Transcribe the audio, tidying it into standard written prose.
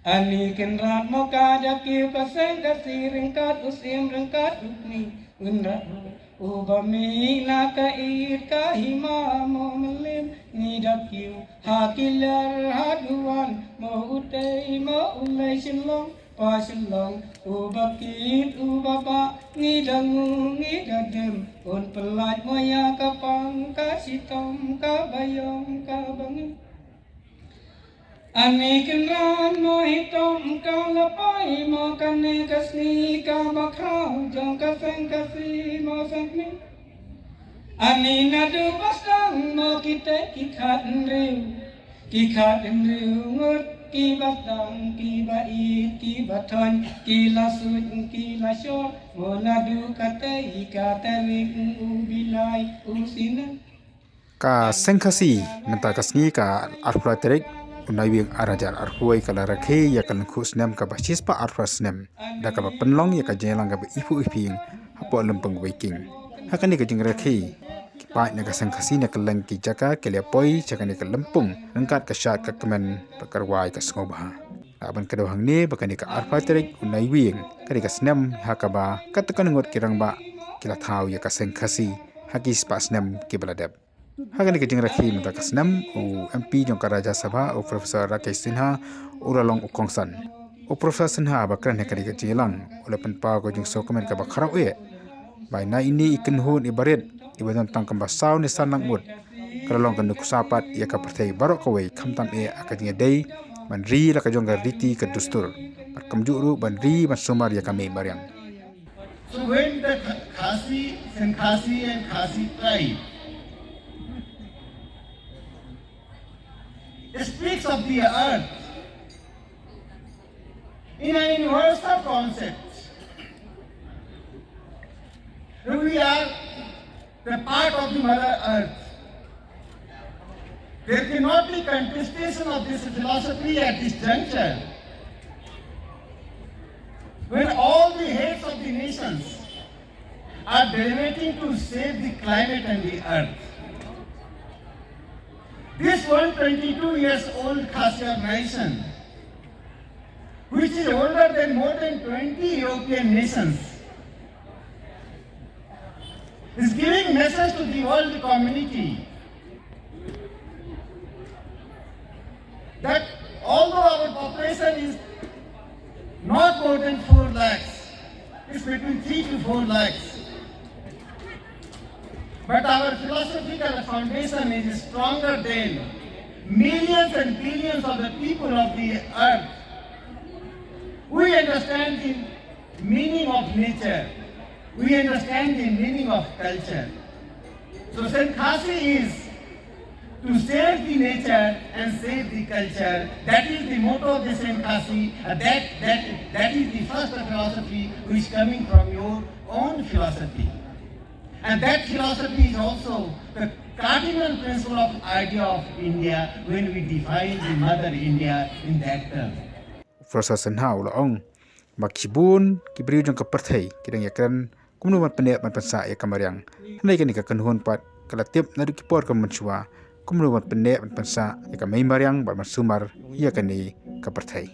Ani kenrat moka dakiu kaseng kasi ringkat usim ringkat ukni undra ubami naka ir kahima mo melim ni dakiu hakilar haduan mo utei mo ulai silong pa silong ubakit ubaba ni dangu ni dadem un pelaj moya kapang kasitom kabayong kabangi Ani kenran mo hitom kalapai mo kane kasni ka bakrau jong kaseng kasi mo sangni Ani nadu basang mo kita kikat riu ngut ki batang ki bait ki baton ki lasut ki lasyo mo nadu katai katarik ubilai usina ka sengkasi menta kasni ka arfraterik unai wing arajar arhuai kala rakhe ya kan khusnem ka basis pa arfrasnem da ka penlong ya ka jelang ka ifu iping hapo lempeng waking hakani ka jing rakhe pa na ka sengkasi na kalang ki jaka kelia poi jakani ka lempung rengkat ka syat ka kemen pakarwai ka sngobha aban ka dohang ne bakani ka arfraterik unai wing kari ka snem hakaba katakan ngot kirang ba kila thau ya ka sengkasi hakis pa snem ki baladab Hagan ke jeng rakhi mata kasnam o MP jong Raja Sabha o Profesor Rakesh Sinha uralong ukongsan o Profesor Sinha bakran hekari ke jelang oleh penpa ko jeng sokomen ka bakharau e bai na ini ikan hun ibaret ibadan tang kamba saw ni sanang mut kalong kan kusapat ia ka pertai barok kawai khamtam e akajing dei man ri la ka jong riti ka dustur kamjuru ban ri man sumar ya kami baryang So when the Khasi and Khasi tribe speaks of the earth in an universal concept. We are the part of the Mother Earth. There cannot be contestation of this philosophy at this juncture when all the heads of the nations are deliberating to save the climate and the earth. This 122 years old Khasiar nation, which is older than more than 20 European nations, is giving message to the world community that although our population is not more than 4 lakhs, it's between 3 to 4 lakhs, but our philosophical foundation is stronger than millions and billions of the people of the earth. We understand the meaning of nature. We understand the meaning of culture. So Saint Khasi is to save the nature and save the culture. That is the motto of the Saint Khasi. That is the first philosophy which is coming from your own philosophy. And that philosophy is also the cardinal principle of idea of India when we define the Mother India in that term. Profesor Sinha ulaong makibun kibriu jong kaperthai kidang yakran kumnu man penek man pensa ya kamaryang hanai kan ka kanhun pat kalatip nadu kipor ka menchua kumnu man penek man pensa ya kamai maryang ba masumar ya kan ni kaperthai